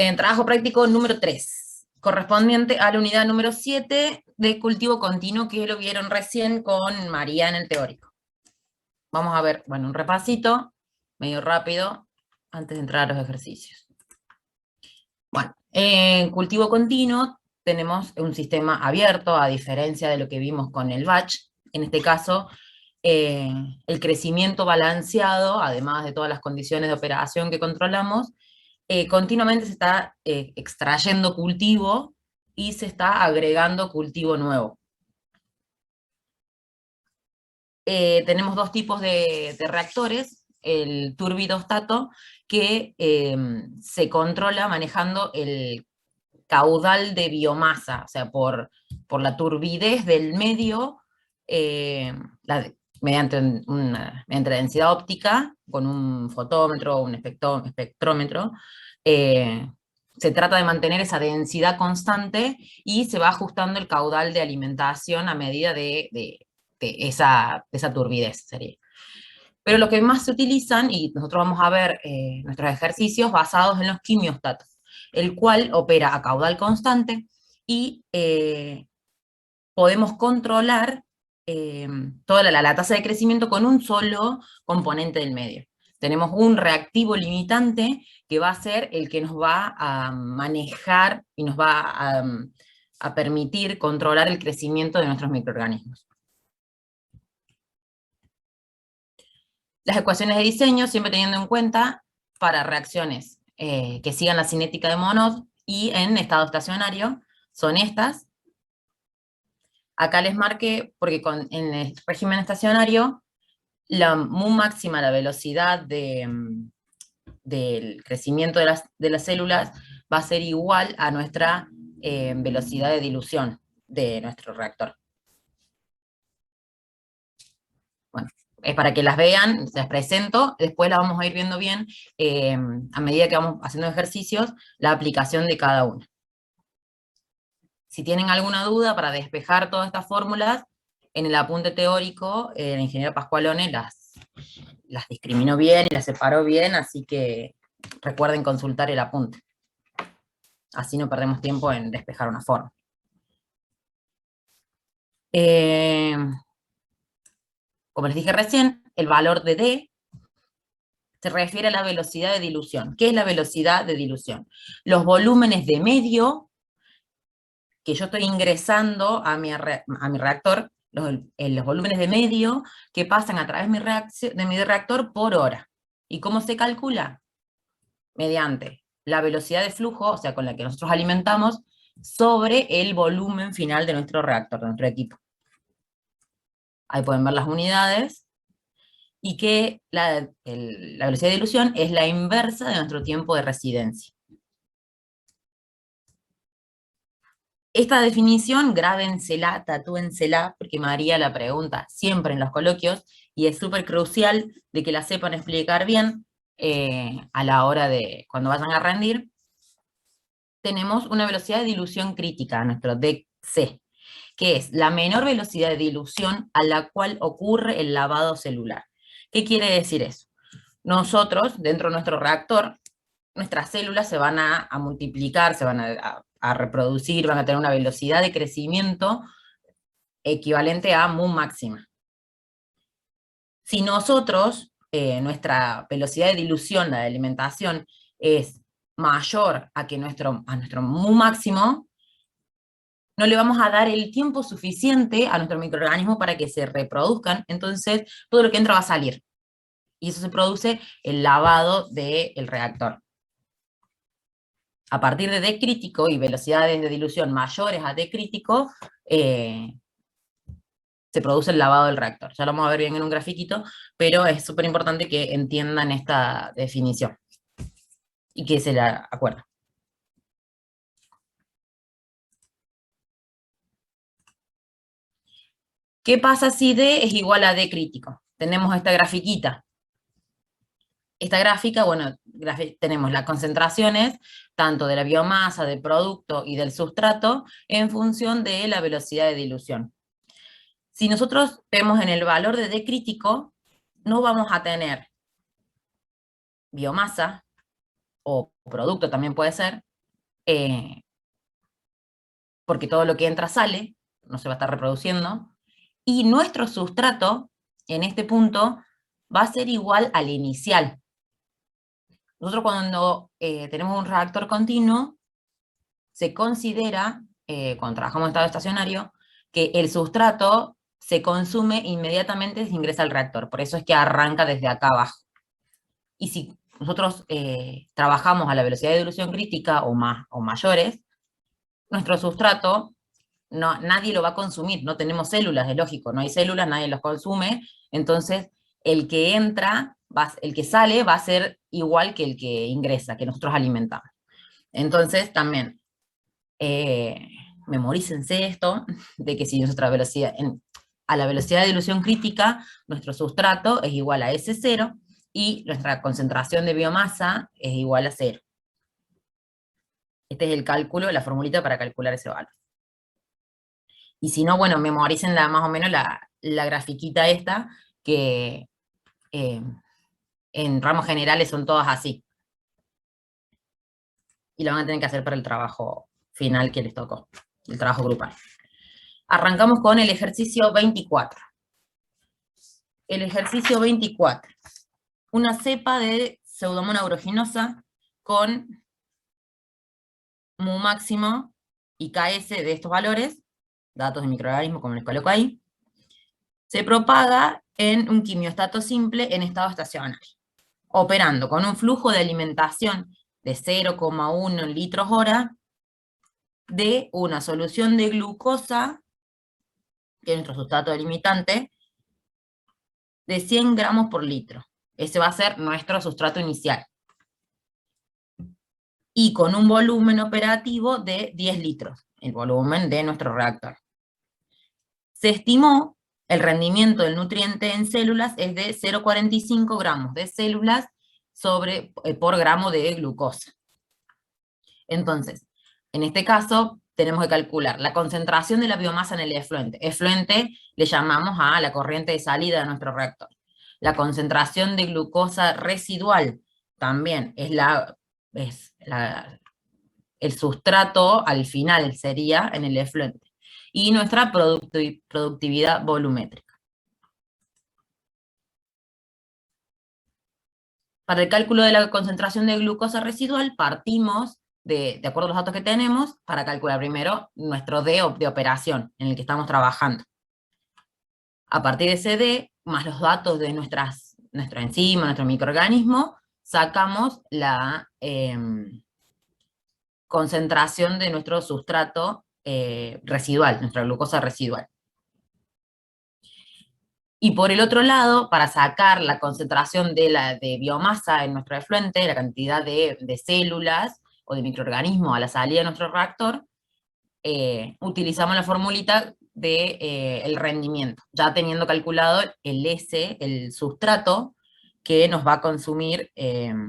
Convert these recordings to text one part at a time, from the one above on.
En trabajo práctico número 3, correspondiente a la unidad número 7 de cultivo continuo, que lo vieron recién con María en el teórico. Vamos a ver, bueno, un repasito, medio rápido, antes de entrar a los ejercicios. Bueno, en cultivo continuo tenemos un sistema abierto, a diferencia de lo que vimos con el batch. En este caso, el crecimiento balanceado, además de todas las condiciones de operación que controlamos, continuamente se está extrayendo cultivo y se está agregando cultivo nuevo. Tenemos dos tipos de reactores, el turbidostato, que se controla manejando el caudal de biomasa, o sea, por la turbidez del medio, mediante mediante densidad óptica, con un fotómetro o un espectrómetro, se trata de mantener esa densidad constante y se va ajustando el caudal de alimentación a medida de esa turbidez, sería. Pero lo que más se utilizan, y nosotros vamos a ver nuestros ejercicios basados en los quimiostatos, el cual opera a caudal constante y podemos controlar toda la tasa de crecimiento con un solo componente del medio. Tenemos un reactivo limitante que va a ser el que nos va a manejar y nos va a permitir controlar el crecimiento de nuestros microorganismos. Las ecuaciones de diseño, siempre teniendo en cuenta para reacciones que sigan la cinética de Monod y en estado estacionario, son estas. Acá les marqué, porque en el régimen estacionario, la mu máxima, la velocidad del crecimiento de las células, va a ser igual a nuestra velocidad de dilución de nuestro reactor. Bueno, es para que las vean, las presento, después las vamos a ir viendo bien a medida que vamos haciendo ejercicios, la aplicación de cada una. Si tienen alguna duda para despejar todas estas fórmulas, en el apunte teórico, el ingeniero Pascualone las discriminó bien y las separó bien, así que recuerden consultar el apunte. Así no perdemos tiempo en despejar una fórmula. Como les dije recién, el valor de D se refiere a la velocidad de dilución. ¿Qué es la velocidad de dilución? Los volúmenes de medio que yo estoy ingresando a mi reactor, los volúmenes de medio que pasan a través de mi reactor por hora. ¿Y cómo se calcula? Mediante la velocidad de flujo, o sea, con la que nosotros alimentamos, sobre el volumen final de nuestro reactor, de nuestro equipo. Ahí pueden ver las unidades, y que la velocidad de dilución es la inversa de nuestro tiempo de residencia. Esta definición, grábensela, tatúensela, porque María la pregunta siempre en los coloquios, y es súper crucial de que la sepan explicar bien a la hora de, cuando vayan a rendir. Tenemos una velocidad de dilución crítica, nuestro DC, que es la menor velocidad de dilución a la cual ocurre el lavado celular. ¿Qué quiere decir eso? Nosotros, dentro de nuestro reactor, nuestras células se van a multiplicar, se van a reproducir, van a tener una velocidad de crecimiento equivalente a mu máxima. Si nosotros, nuestra velocidad de dilución, la de alimentación, es mayor a nuestro mu máximo, no le vamos a dar el tiempo suficiente a nuestro microorganismo para que se reproduzcan, entonces todo lo que entra va a salir. Y eso se produce el lavado del reactor. A partir de D crítico y velocidades de dilución mayores a D crítico, se produce el lavado del reactor. Ya lo vamos a ver bien en un grafiquito, pero es súper importante que entiendan esta definición y que se la acuerden. ¿Qué pasa si D es igual a D crítico? Tenemos esta grafiquita. Esta gráfica, bueno, tenemos las concentraciones, tanto de la biomasa, del producto y del sustrato, en función de la velocidad de dilución. Si nosotros vemos en el valor de D crítico, no vamos a tener biomasa, o producto también puede ser, porque todo lo que entra sale, no se va a estar reproduciendo, y nuestro sustrato, en este punto, va a ser igual al inicial. Nosotros cuando tenemos un reactor continuo, se considera, cuando trabajamos en estado estacionario, que el sustrato se consume inmediatamente si ingresa al reactor. Por eso es que arranca desde acá abajo. Y si nosotros trabajamos a la velocidad de dilución crítica o mayores, nuestro sustrato nadie lo va a consumir, no tenemos células, es lógico, no hay células, nadie los consume, entonces el que entra, el que sale va a ser igual que el que ingresa, que nosotros alimentamos. Entonces también, memorícense esto, de que si nuestra velocidad, a la velocidad de dilución crítica, nuestro sustrato es igual a S0, y nuestra concentración de biomasa es igual a 0. Este es el cálculo, la formulita para calcular ese valor. Y si no, bueno, memoricen más o menos la grafiquita esta, que en ramos generales son todas así. Y lo van a tener que hacer para el trabajo final que les tocó, el trabajo grupal. Arrancamos con el ejercicio 24. El ejercicio 24. Una cepa de Pseudomonas aeruginosa con mu máximo y Ks de estos valores, datos de microorganismo como les coloco ahí, se propaga en un quimiostato simple en estado estacionario, operando con un flujo de alimentación de 0,1 litros hora de una solución de glucosa, que es nuestro sustrato delimitante, de 100 gramos por litro. Ese va a ser nuestro sustrato inicial. Y con un volumen operativo de 10 litros, el volumen de nuestro reactor. Se estimó el rendimiento del nutriente en células es de 0,45 gramos de células por gramo de glucosa. Entonces, en este caso, tenemos que calcular la concentración de la biomasa en el efluente. Efluente le llamamos a la corriente de salida de nuestro reactor. La concentración de glucosa residual también es el sustrato al final sería en el efluente. Y nuestra productividad volumétrica. Para el cálculo de la concentración de glucosa residual, partimos de acuerdo a los datos que tenemos, para calcular primero nuestro D de operación en el que estamos trabajando. A partir de ese D, más los datos de nuestro enzima, nuestro microorganismo, sacamos la concentración de nuestro sustrato residual, nuestra glucosa residual. Y por el otro lado, para sacar la concentración de biomasa en nuestro efluente, la cantidad de células o de microorganismos a la salida de nuestro reactor, utilizamos la formulita del rendimiento, ya teniendo calculado el S, el sustrato, que nos va a consumir, que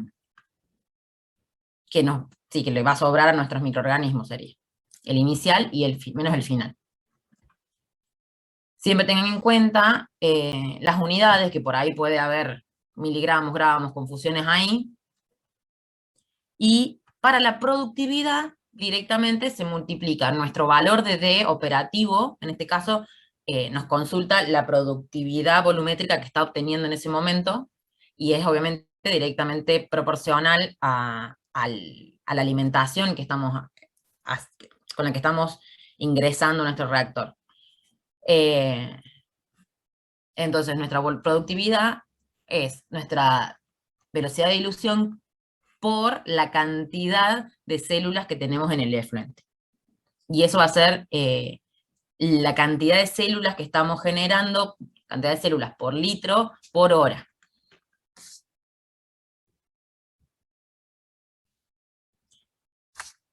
le va a sobrar a nuestros microorganismos, sería el inicial y menos el final. Siempre tengan en cuenta las unidades, que por ahí puede haber miligramos, gramos, confusiones ahí. Y para la productividad, directamente se multiplica nuestro valor de D operativo, en este caso nos consulta la productividad volumétrica que está obteniendo en ese momento, y es obviamente directamente proporcional a la alimentación que con la que estamos ingresando a nuestro reactor. Entonces, nuestra productividad es nuestra velocidad de dilución por la cantidad de células que tenemos en el efluente. Y eso va a ser la cantidad de células que estamos generando, cantidad de células por litro por hora.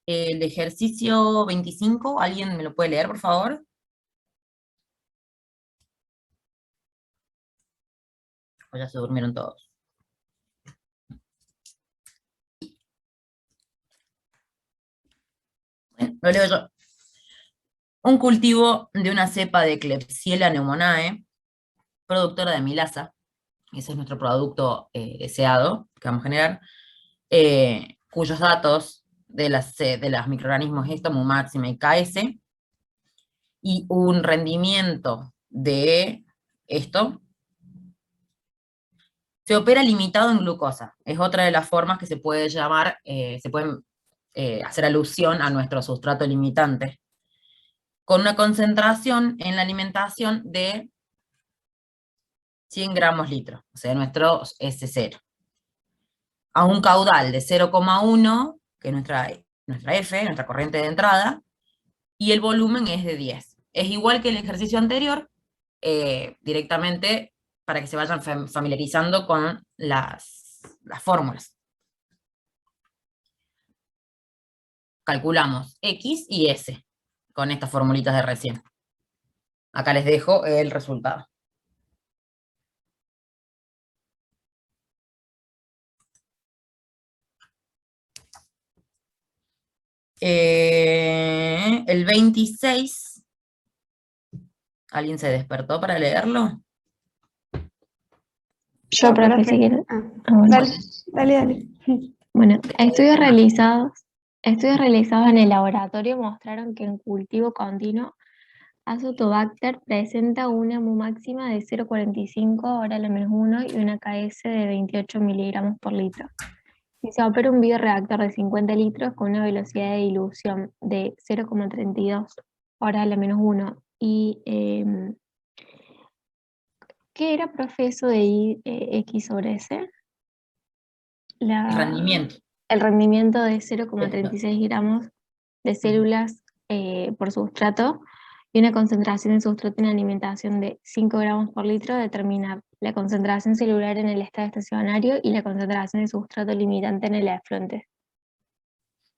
El ejercicio 25, ¿alguien me lo puede leer, por favor? O ya se durmieron todos. Bueno, lo leo yo. Un cultivo de una cepa de Klebsiella pneumoniae, productora de amilasa, ese es nuestro producto deseado que vamos a generar, cuyos datos de los microorganismos esto, mu máxima y KS, y un rendimiento de esto, se opera limitado en glucosa. Es otra de las formas que se puede llamar, se pueden hacer alusión a nuestro sustrato limitante, con una concentración en la alimentación de 100 gramos litro, o sea, nuestro S0. A un caudal de 0,1, que es nuestra F, nuestra corriente de entrada, y el volumen es de 10. Es igual que el ejercicio anterior, directamente para que se vayan familiarizando con las fórmulas. Calculamos X y S con estas formulitas de recién. Acá les dejo el resultado. El 26, ¿alguien se despertó para leerlo? Yo, profe, si quiere. Bueno. Dale. Bueno, estudios realizados en el laboratorio mostraron que en cultivo continuo Azotobacter presenta una mu máxima de 0,45 hora la menos 1 y una KS de 28 miligramos por litro. Si se opera un bioreactor de 50 litros con una velocidad de dilución de 0,32 hora a la menos 1 y ¿qué era, profe, eso de X sobre S? El rendimiento. El rendimiento de 0,36 gramos de células por sustrato y una concentración de sustrato en alimentación de 5 gramos por litro determina la concentración celular en el estado estacionario y la concentración de sustrato limitante en el efluente.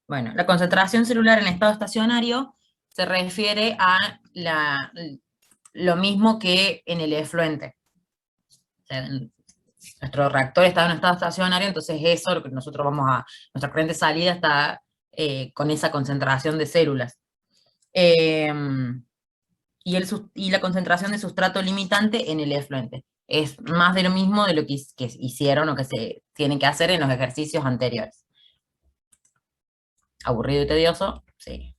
Bueno, la concentración celular en estado estacionario se refiere a lo mismo que en el efluente. O sea, nuestro reactor está en un estado estacionario, entonces eso, lo que nosotros nuestra corriente de salida está con esa concentración de células. Y la concentración de sustrato limitante en el efluente. Es más de lo mismo de lo que hicieron o que se tienen que hacer en los ejercicios anteriores. ¿Aburrido y tedioso? Sí.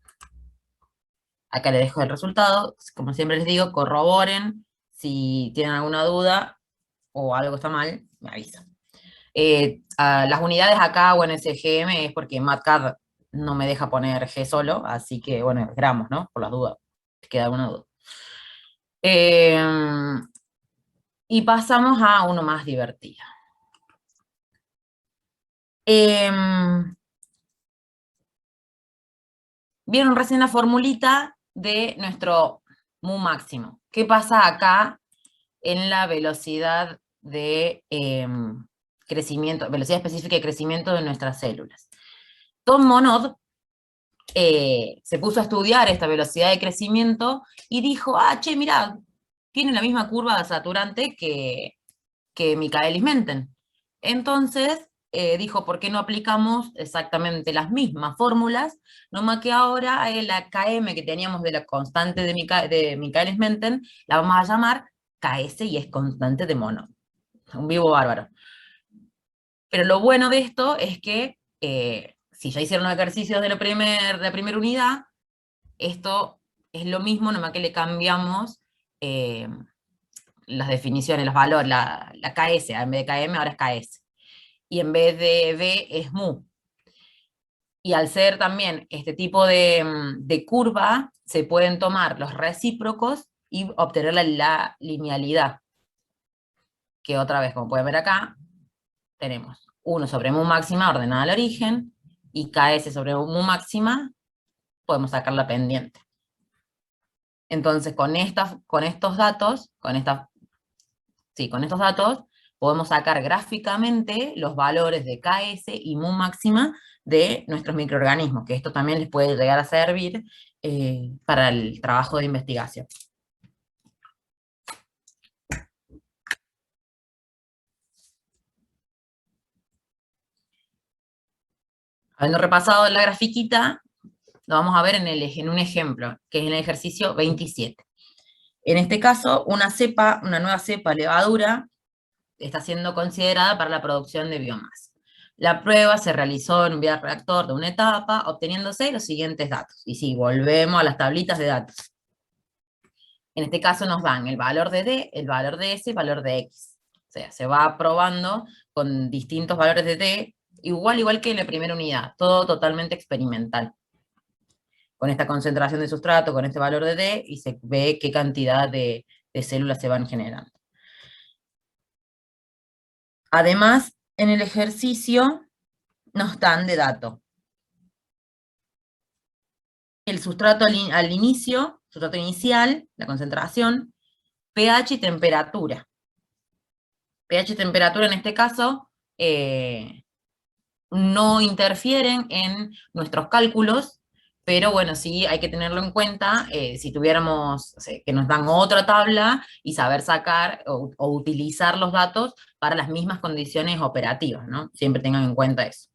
Acá les dejo el resultado. Como siempre les digo, corroboren. Si tienen alguna duda o algo está mal, me avisan. Las unidades acá, bueno, ese GM es porque MATCAD no me deja poner G solo, así que, bueno, gramos, ¿no? Por las dudas. ¿Te queda alguna duda? Y pasamos a uno más divertido. Vieron recién la formulita de nuestro mu máximo. ¿Qué pasa acá en la velocidad de crecimiento, velocidad específica de crecimiento de nuestras células? Tom Monod se puso a estudiar esta velocidad de crecimiento y dijo, che, mirá, tiene la misma curva saturante que Michaelis-Menten. Entonces, dijo, ¿por qué no aplicamos exactamente las mismas fórmulas? Nomás que ahora la Km que teníamos de la constante de Michaelis-Menten, la vamos a llamar Ks y es constante de Monod. Un vivo bárbaro. Pero lo bueno de esto es que si ya hicieron los ejercicios de la primera unidad, esto es lo mismo, nomás que le cambiamos las definiciones, los valores, la KS, en vez de KM ahora es KS. Y en vez de V es mu. Y al ser también este tipo de curva, se pueden tomar los recíprocos y obtener la linealidad. Que otra vez, como pueden ver acá, tenemos 1 sobre mu máxima ordenada al origen, y KS sobre mu máxima, podemos sacar la pendiente. Entonces, con estos datos, podemos sacar gráficamente los valores de KS y mu máxima de nuestros microorganismos, que esto también les puede llegar a servir para el trabajo de investigación. Habiendo repasado la grafiquita, lo vamos a ver en un ejemplo, que es en el ejercicio 27. En este caso, una nueva cepa levadura, está siendo considerada para la producción de biomasa. La prueba se realizó en un bioreactor de una etapa, obteniéndose los siguientes datos. Y si volvemos a las tablitas de datos. En este caso nos dan el valor de D, el valor de S y el valor de X. O sea, se va probando con distintos valores de D, igual que en la primera unidad, todo totalmente experimental. Con esta concentración de sustrato, con este valor de D, y se ve qué cantidad de células se van generando. Además, en el ejercicio nos dan de dato el sustrato al inicio, sustrato inicial, la concentración, pH y temperatura. pH y temperatura en este caso no interfieren en nuestros cálculos, pero bueno, sí hay que tenerlo en cuenta si tuviéramos, o sea, que nos dan otra tabla y saber sacar o utilizar los datos para las mismas condiciones operativas, ¿no? Siempre tengan en cuenta eso.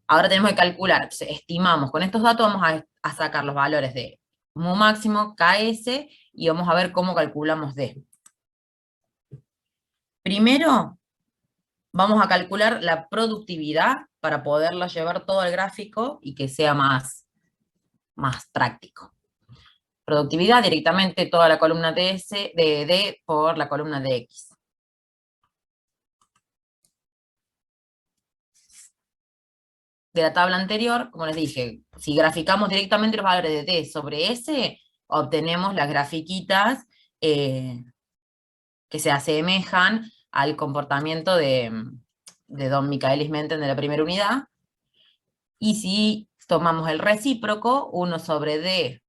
Ahora tenemos que calcular, entonces, estimamos, con estos datos vamos a sacar los valores de mu máximo, KS, y vamos a ver cómo calculamos D. Primero, vamos a calcular la productividad para poderla llevar todo al gráfico y que sea más práctico. Productividad directamente toda la columna de D por la columna de X. De la tabla anterior, como les dije, si graficamos directamente los valores de D sobre S, obtenemos las grafiquitas que se asemejan al comportamiento de Don Michaelis Menten de la primera unidad. Y si tomamos el recíproco, 1 sobre D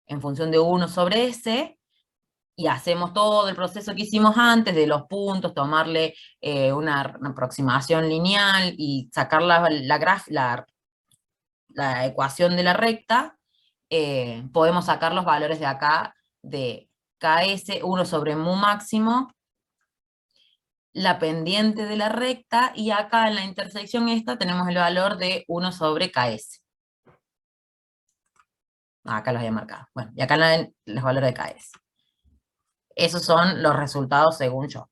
en función de 1 sobre S, y hacemos todo el proceso que hicimos antes, de los puntos, tomarle una aproximación lineal y sacar la ecuación de la recta, podemos sacar los valores de acá de KS, 1 sobre mu máximo, la pendiente de la recta, y acá en la intersección esta tenemos el valor de 1 sobre KS. Acá los había marcado. Bueno, y acá los valores de KS. Esos son los resultados según yo.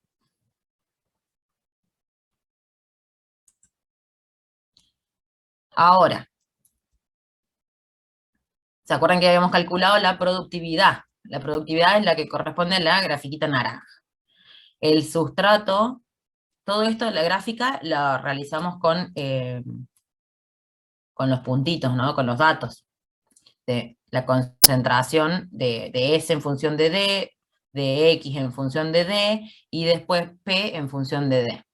Ahora, ¿se acuerdan que habíamos calculado la productividad? La productividad es la que corresponde a la grafiquita naranja. El sustrato, todo esto de la gráfica la realizamos con los puntitos, ¿no? Con los datos. De la concentración de S en función de D, de X en función de D, y después P en función de D.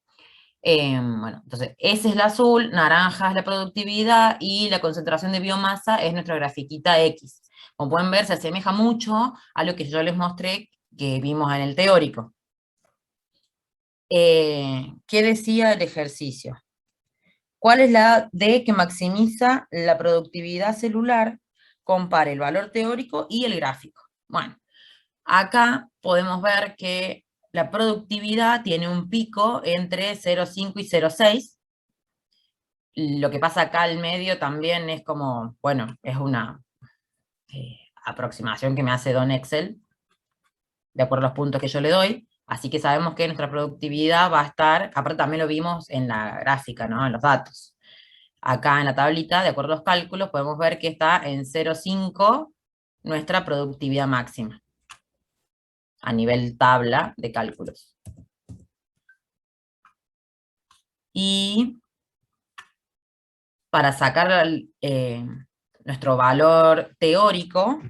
Bueno, entonces, ese es el azul, naranja es la productividad, y la concentración de biomasa es nuestra grafiquita X. Como pueden ver, se asemeja mucho a lo que yo les mostré que vimos en el teórico. ¿Qué decía el ejercicio? ¿Cuál es la D que maximiza la productividad celular? Compare el valor teórico y el gráfico. Bueno, acá podemos ver que la productividad tiene un pico entre 0,5 y 0,6. Lo que pasa acá al medio también es como, bueno, es una aproximación que me hace Don Excel, de acuerdo a los puntos que yo le doy. Así que sabemos que nuestra productividad va a estar, aparte también lo vimos en la gráfica, ¿no? En los datos. Acá en la tablita, de acuerdo a los cálculos, podemos ver que está en 0,5 nuestra productividad máxima, a nivel tabla de cálculos. Y para sacar nuestro valor teórico,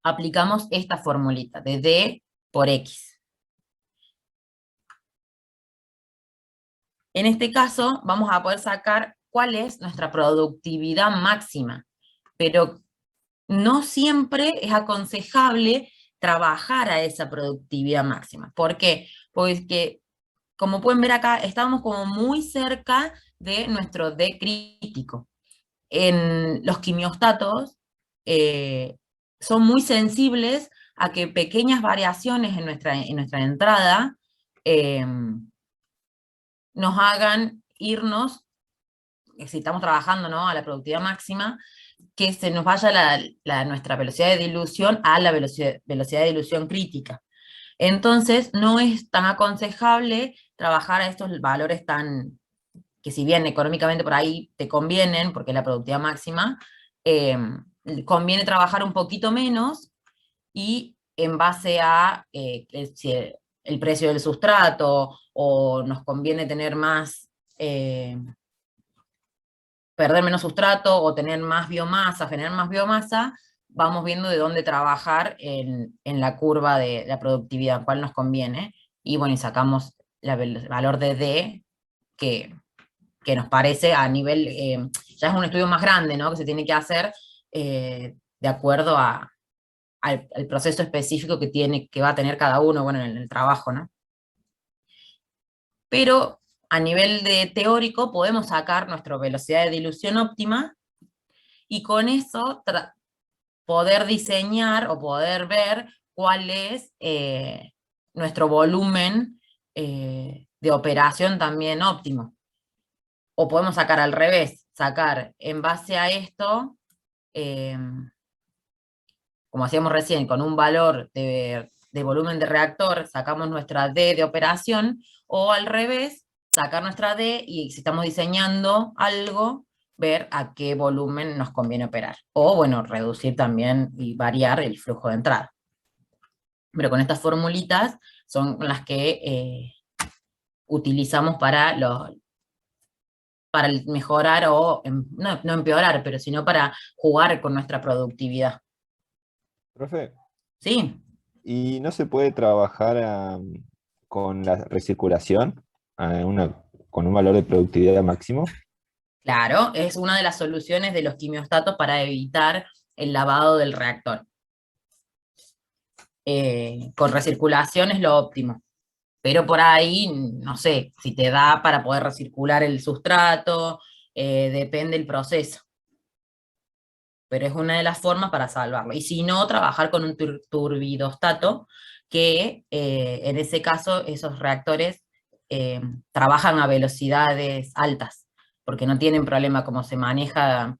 aplicamos esta formulita de D por X. En este caso, vamos a poder sacar cuál es nuestra productividad máxima, pero no siempre es aconsejable trabajar a esa productividad máxima. ¿Por qué? Porque, como pueden ver acá, estamos como muy cerca de nuestro D crítico. En los quimiostatos son muy sensibles a que pequeñas variaciones en nuestra entrada nos hagan irnos, si estamos trabajando, ¿no?, a la productividad máxima, que se nos vaya nuestra velocidad de dilución a la velocidad de dilución crítica. Entonces, no es tan aconsejable trabajar a estos valores tan que si bien económicamente por ahí te convienen, porque es la productividad máxima, conviene trabajar un poquito menos y en base a si el precio del sustrato, o nos conviene tener más, perder menos sustrato, o tener más biomasa, generar más biomasa, vamos viendo de dónde trabajar en la curva de la productividad, cuál nos conviene, y bueno, y sacamos el valor de D que nos parece a nivel, ya es un estudio más grande, ¿no? Que se tiene que hacer de acuerdo al proceso específico que va a tener cada uno, bueno, en el trabajo, ¿no? Pero a nivel de teórico podemos sacar nuestra velocidad de dilución óptima, y con eso poder diseñar o poder ver cuál es nuestro volumen de operación también óptimo. O podemos sacar al revés, sacar en base a esto, como hacíamos recién, con un valor de volumen de reactor, sacamos nuestra D de operación, o al revés, sacar nuestra D y si estamos diseñando algo, ver a qué volumen nos conviene operar. O bueno, reducir también y variar el flujo de entrada. Pero con estas formulitas son las que utilizamos para mejorar o, no empeorar, pero sino para jugar con nuestra productividad. Profe, ¿Sí? ¿y no se puede trabajar con la recirculación con un valor de productividad máximo? Claro, es una de las soluciones de los quimiostatos para evitar el lavado del reactor. Con recirculación es lo óptimo, pero por ahí, no sé, si te da para poder recircular el sustrato, depende del proceso. Pero es una de las formas para salvarlo. Y si no, trabajar con un turbidostato, que en ese caso esos reactores trabajan a velocidades altas, porque no tienen problema como se maneja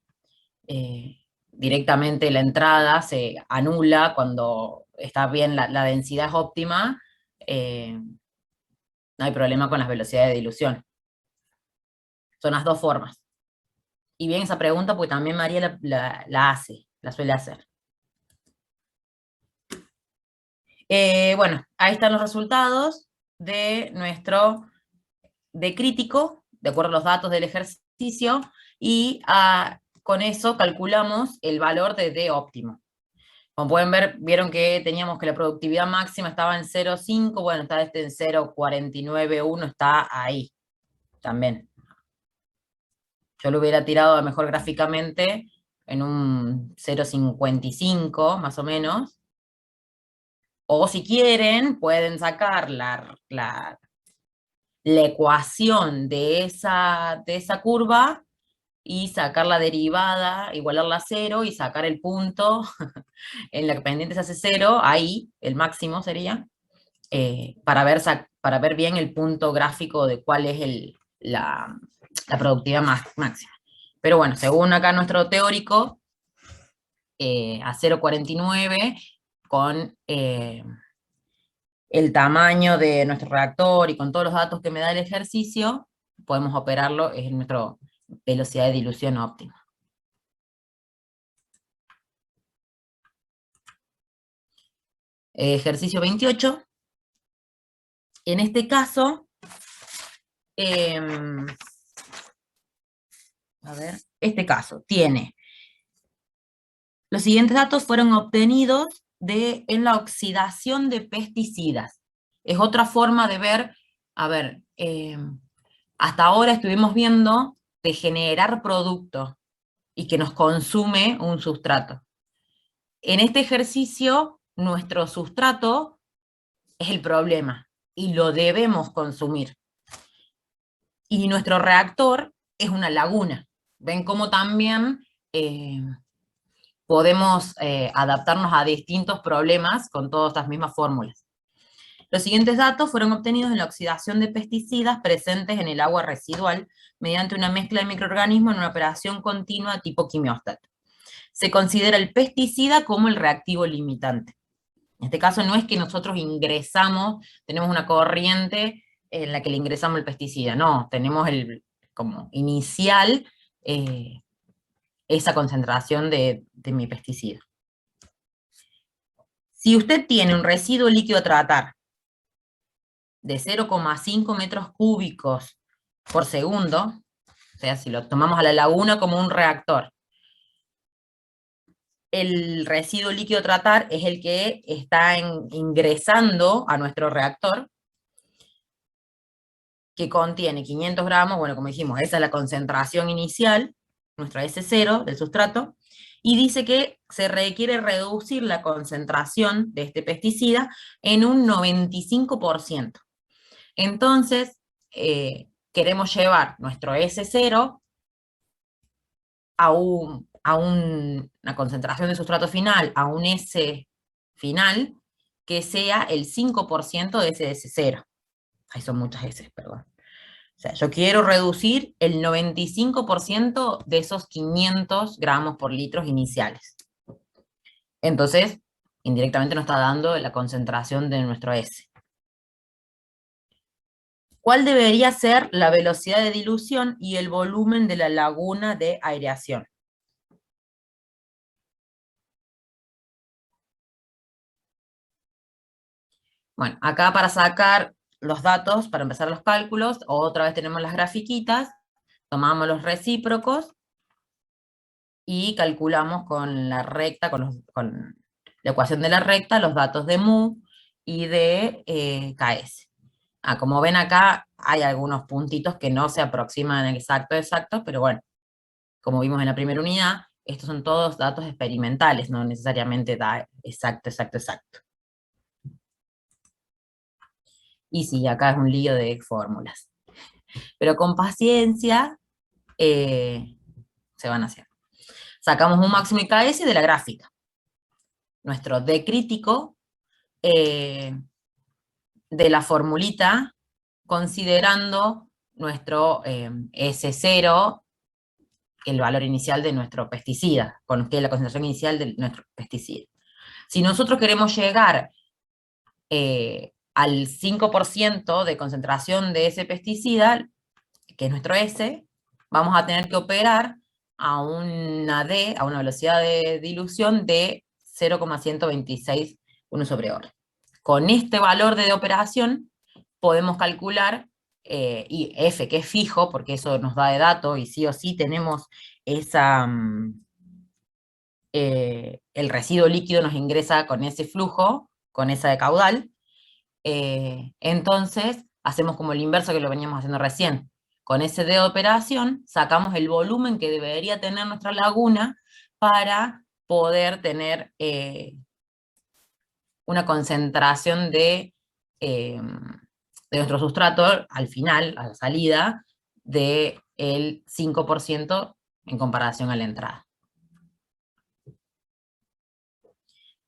directamente la entrada, se anula cuando está bien, la densidad es óptima, no hay problema con las velocidades de dilución. Son las dos formas. Y bien esa pregunta, pues también María la suele hacer. Bueno, ahí están los resultados de nuestro D crítico, de acuerdo a los datos del ejercicio, y con eso calculamos el valor de D óptimo. Como pueden ver, vieron que teníamos que la productividad máxima estaba en 0,5, bueno, está en 0,491, está ahí también. Yo lo hubiera tirado a mejor gráficamente en un 0,55 más o menos. O si quieren, pueden sacar la ecuación de esa curva y sacar la derivada, igualarla a 0 y sacar el punto en la que pendiente se hace 0, ahí el máximo sería, para ver bien el punto gráfico de cuál es la productividad máxima. Pero bueno, según acá nuestro teórico, a 0,49 con el tamaño de nuestro reactor y con todos los datos que me da el ejercicio, podemos operarlo en nuestra velocidad de dilución óptima. Ejercicio 28. En este caso, a ver, este caso tiene, los siguientes datos fueron obtenidos en la oxidación de pesticidas. Es otra forma de ver, a ver, hasta ahora estuvimos viendo de generar productos y que nos consume un sustrato. En este ejercicio, nuestro sustrato es el problema y lo debemos consumir. Y nuestro reactor es una laguna. Ven cómo también podemos adaptarnos a distintos problemas con todas estas mismas fórmulas. Los siguientes datos fueron obtenidos en la oxidación de pesticidas presentes en el agua residual mediante una mezcla de microorganismos en una operación continua tipo quimiostat. Se considera el pesticida como el reactivo limitante. En este caso no es que nosotros ingresamos, tenemos una corriente en la que le ingresamos el pesticida, no, tenemos como inicial esa concentración de mi pesticida. Si usted tiene un residuo líquido a tratar de 0,5 metros cúbicos por segundo, o sea, si lo tomamos a la laguna como un reactor, el residuo líquido a tratar es el que está ingresando a nuestro reactor, que contiene 500 gramos, bueno, como dijimos, esa es la concentración inicial, nuestra S0 del sustrato, y dice que se requiere reducir la concentración de este pesticida en un 95%. Entonces, queremos llevar nuestro S0 a una concentración de sustrato final, a un S final, que sea el 5% de ese S0. Ay, son muchas S, perdón. O sea, yo quiero reducir el 95% de esos 500 gramos por litro iniciales. Entonces, indirectamente nos está dando la concentración de nuestro S. ¿Cuál debería ser la velocidad de dilución y el volumen de la laguna de aireación? Bueno, acá para sacar los datos, para empezar los cálculos, otra vez tenemos las grafiquitas, tomamos los recíprocos y calculamos con la recta, con la ecuación de la recta, los datos de mu y de KS. Como ven acá, hay algunos puntitos que no se aproximan exacto, pero bueno, como vimos en la primera unidad, estos son todos datos experimentales, no necesariamente da exacto. Y sí, acá es un lío de fórmulas. Pero con paciencia se van haciendo. Sacamos un máximo IKS de la gráfica. Nuestro D crítico de la formulita, considerando nuestro S0, el valor inicial de nuestro pesticida, que es la concentración inicial de nuestro pesticida. Si nosotros queremos llegar al 5% de concentración de ese pesticida, que es nuestro S, vamos a tener que operar a una D, a una velocidad de dilución de 0,126 1/hora. Con este valor de operación podemos calcular, y F, que es fijo, porque eso nos da de dato, y sí o sí tenemos esa, el residuo líquido nos ingresa con ese flujo, con esa de caudal, entonces hacemos como el inverso que lo veníamos haciendo recién. Con ese de operación sacamos el volumen que debería tener nuestra laguna para poder tener una concentración de nuestro sustrato al final, a la salida, del 5% en comparación a la entrada.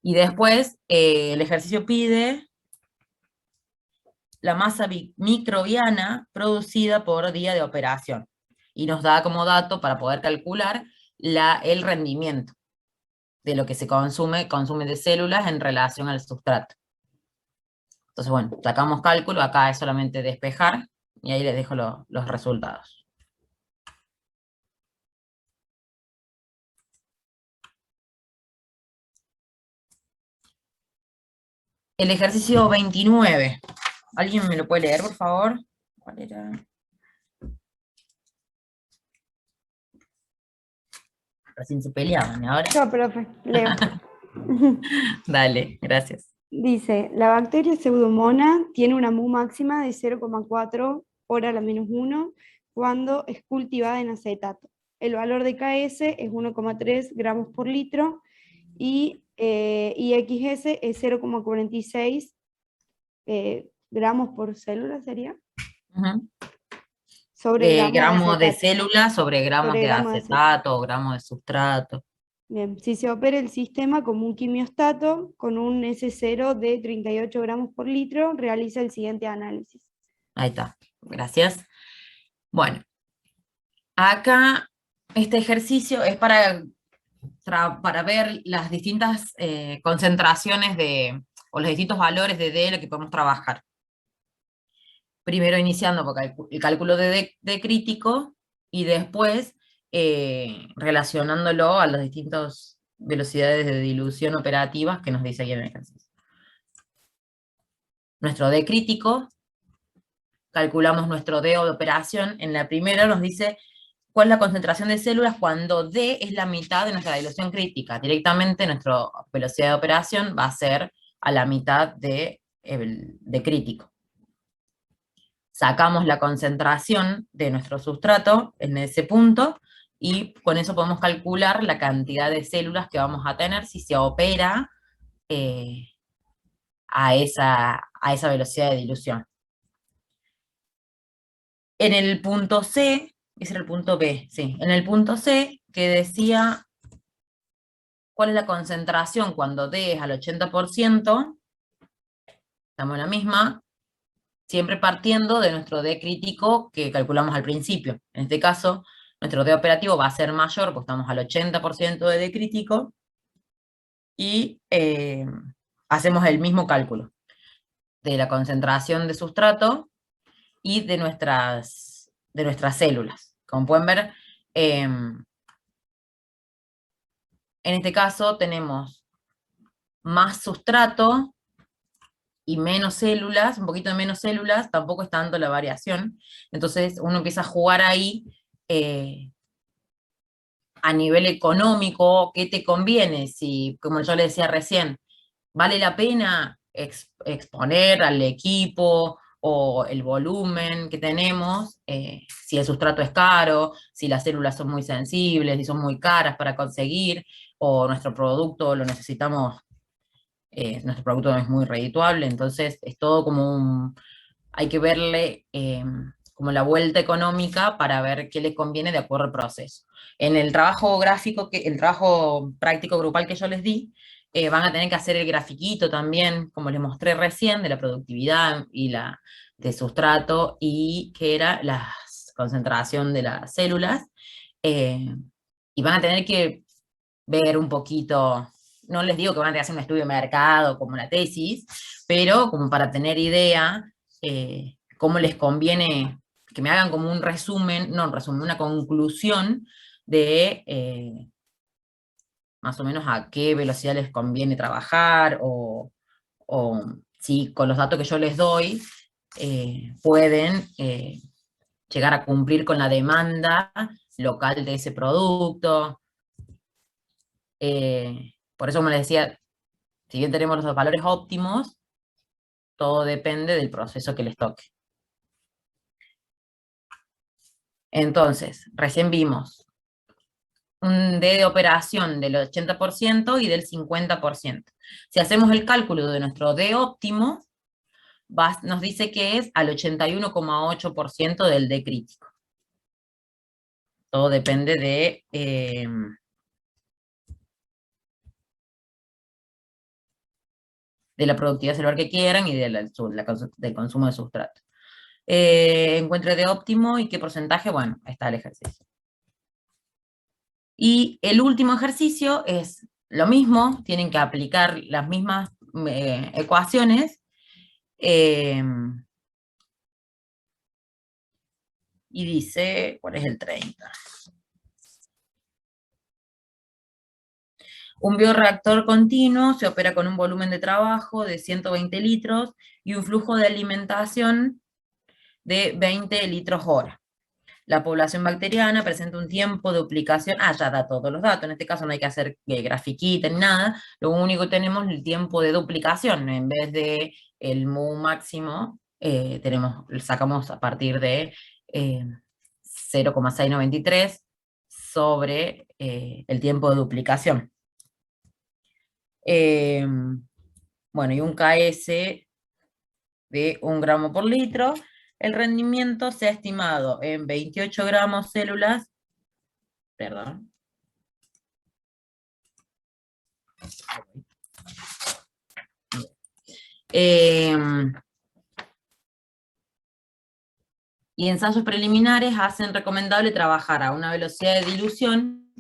Y después el ejercicio pide la masa microbiana producida por día de operación. Y nos da como dato para poder calcular el rendimiento de lo que se consume de células en relación al sustrato. Entonces, bueno, sacamos cálculo, acá es solamente despejar, y ahí les dejo los resultados. El ejercicio 29. ¿Alguien me lo puede leer, por favor? ¿Cuál era? Recién se peleaban, ¿y ahora? Yo, profe, leo. Dale, gracias. Dice, la bacteria Pseudomonas tiene una mu máxima de 0,4 hora a la -1 cuando es cultivada en acetato. El valor de KS es 1,3 gramos por litro y IXS es 0,46 gramos por célula, ¿sería? Sobre gramos de acetato. célula sobre gramos Sobre de gramos de acetato o gramos de sustrato. Bien, si se opera el sistema como un quimiostato con un S0 de 38 gramos por litro, realiza el siguiente análisis. Ahí está, gracias. Bueno, acá este ejercicio es para ver las distintas concentraciones o los distintos valores de D que podemos trabajar. Primero iniciando por el cálculo de D crítico, y después relacionándolo a las distintas velocidades de dilución operativas que nos dice aquí en el ejercicio. Nuestro D crítico, calculamos nuestro D de operación. En la primera nos dice cuál es la concentración de células cuando D es la mitad de nuestra dilución crítica. Directamente nuestra velocidad de operación va a ser a la mitad de crítico. Sacamos la concentración de nuestro sustrato en ese punto, y con eso podemos calcular la cantidad de células que vamos a tener si se opera a esa velocidad de dilución. En el punto C, ese era el punto B, sí, en el punto C, que decía cuál es la concentración cuando D es al 80%, estamos en la misma, siempre partiendo de nuestro D crítico que calculamos al principio. En este caso, nuestro D operativo va a ser mayor, porque estamos al 80% de D crítico, y hacemos el mismo cálculo de la concentración de sustrato y de nuestras células. Como pueden ver, en este caso tenemos más sustrato y menos células, un poquito de menos células, tampoco es tanto la variación. Entonces uno empieza a jugar ahí a nivel económico, ¿qué te conviene? Si, como yo le decía recién, ¿vale la pena exponer al equipo o el volumen que tenemos? Si el sustrato es caro, si las células son muy sensibles, si son muy caras para conseguir, o nuestro producto lo necesitamos, nuestro producto no es muy redituable. Entonces es todo como hay que verle como la vuelta económica para ver qué les conviene de acuerdo al proceso. En el trabajo gráfico, el trabajo práctico grupal que yo les di, van a tener que hacer el grafiquito también, como les mostré recién, de la productividad y de sustrato, y que era la concentración de las células, y van a tener que ver un poquito, no les digo que van a tener que hacer un estudio de mercado como la tesis, pero como para tener idea cómo les conviene, que me hagan como un resumen, no un resumen, una conclusión de más o menos a qué velocidad les conviene trabajar, o si con los datos que yo les doy pueden llegar a cumplir con la demanda local de ese producto. Por eso, como les decía, si bien tenemos los valores óptimos, todo depende del proceso que les toque. Entonces, recién vimos un D de operación del 80% y del 50%. Si hacemos el cálculo de nuestro D óptimo, nos dice que es al 81,8% del D crítico. Todo depende de la productividad celular que quieran y del consumo de sustrato. Encuentre D óptimo y qué porcentaje, bueno, está el ejercicio. Y el último ejercicio es lo mismo, tienen que aplicar las mismas ecuaciones, y dice, ¿cuál es el 30? Un bioreactor continuo se opera con un volumen de trabajo de 120 litros y un flujo de alimentación de 20 litros hora. La población bacteriana presenta un tiempo de duplicación, ya da todos los datos, en este caso no hay que hacer grafiquita ni nada, lo único que tenemos es el tiempo de duplicación, en vez de el mu máximo, sacamos a partir de 0,693 sobre el tiempo de duplicación. Bueno, y un KS de 1 gramo por litro. El rendimiento se ha estimado en 28 gramos células, perdón. Y ensayos preliminares hacen recomendable trabajar a una velocidad de dilución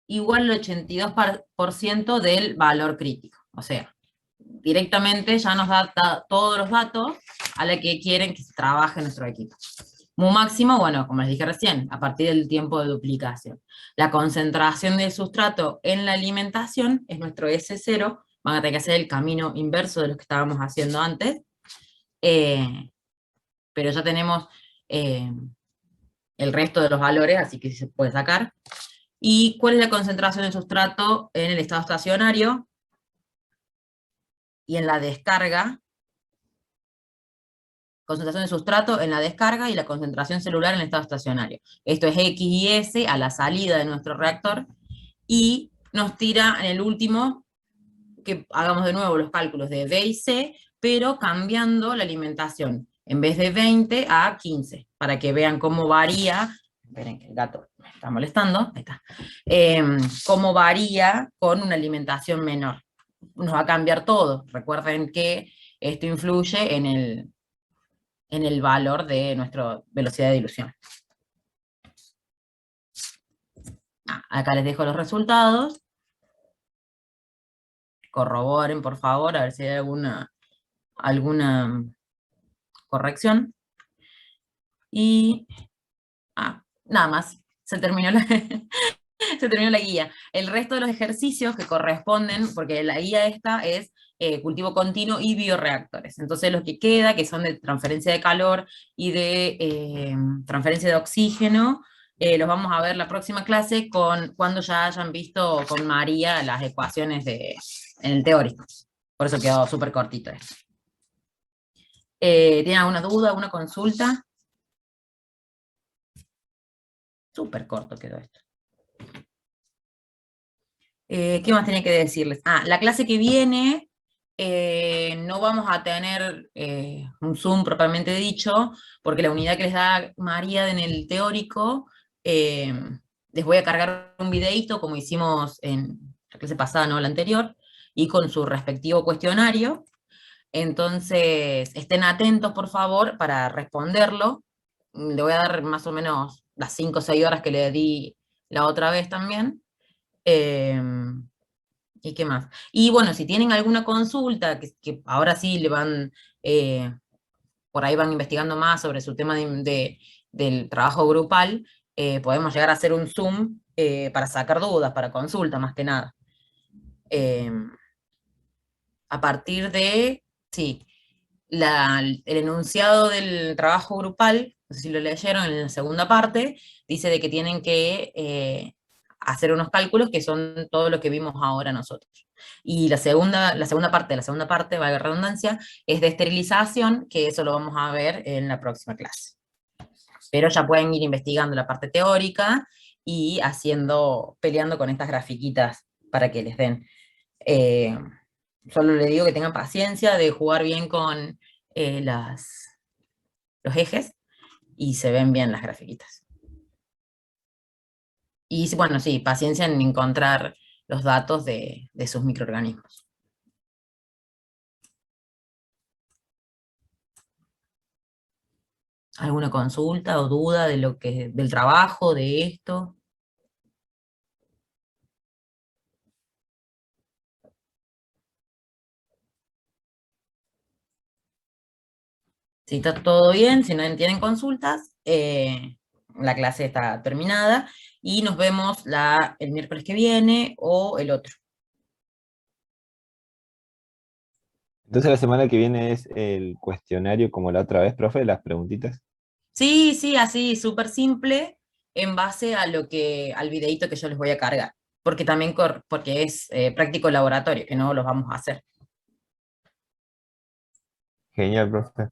igual al 82% del valor crítico. O sea, directamente ya nos da todos los datos a la que quieren que se trabaje nuestro equipo. Mu máximo, bueno, como les dije recién, a partir del tiempo de duplicación. La concentración del sustrato en la alimentación es nuestro S0, van a tener que hacer el camino inverso de lo que estábamos haciendo antes, pero ya tenemos el resto de los valores, así que se puede sacar. ¿Y cuál es la concentración del sustrato en el estado estacionario? Y en la descarga, concentración de sustrato en la descarga y la concentración celular en el estado estacionario. Esto es X y S a la salida de nuestro reactor, y nos tira en el último que hagamos de nuevo los cálculos de B y C, pero cambiando la alimentación, en vez de 20 a 15, para que vean cómo varía. Esperen que el gato me está molestando, ahí está. Cómo varía con una alimentación menor. Nos va a cambiar todo. Recuerden que esto influye en el valor de nuestra velocidad de dilución. Acá les dejo los resultados. Corroboren, por favor, a ver si hay alguna corrección. Y nada más, se terminó se terminó la guía. El resto de los ejercicios que corresponden, porque la guía esta es cultivo continuo y bioreactores. Entonces los que queda, que son de transferencia de calor y de transferencia de oxígeno, los vamos a ver la próxima clase cuando ya hayan visto con María las ecuaciones en el teórico. Por eso quedó súper cortito esto. ¿Tienen alguna duda, alguna consulta? Súper corto quedó esto. ¿Qué más tenía que decirles? La clase que viene no vamos a tener un Zoom propiamente dicho, porque la unidad que les da María en el teórico, les voy a cargar un videíto como hicimos en la clase pasada, no la anterior, y con su respectivo cuestionario. Entonces, estén atentos, por favor, para responderlo. Le voy a dar más o menos las 5 o 6 horas que le di la otra vez también. ¿Y qué más? Y bueno, si tienen alguna consulta, que ahora sí le van, por ahí van investigando más sobre su tema del trabajo grupal, podemos llegar a hacer un Zoom para sacar dudas, para consulta, más que nada. A partir de, sí, el enunciado del trabajo grupal, no sé si lo leyeron en la segunda parte, dice de que tienen que hacer unos cálculos que son todo lo que vimos ahora nosotros. Y la segunda parte, valga la redundancia, es de esterilización, que eso lo vamos a ver en la próxima clase. Pero ya pueden ir investigando la parte teórica y peleando con estas grafiquitas para que les den. Solo le digo que tengan paciencia de jugar bien con los ejes, y se ven bien las grafiquitas. Y bueno, sí, paciencia en encontrar los datos de sus microorganismos. ¿Alguna consulta o duda del trabajo, de esto? Si está todo bien, si no tienen consultas, la clase está terminada, y nos vemos el miércoles que viene o el otro. Entonces la semana que viene es el cuestionario como la otra vez, profe, las preguntitas. Sí, sí, así, súper simple, en base al videíto que yo les voy a cargar, porque también porque es práctico laboratorio, que no los vamos a hacer. Genial, profe.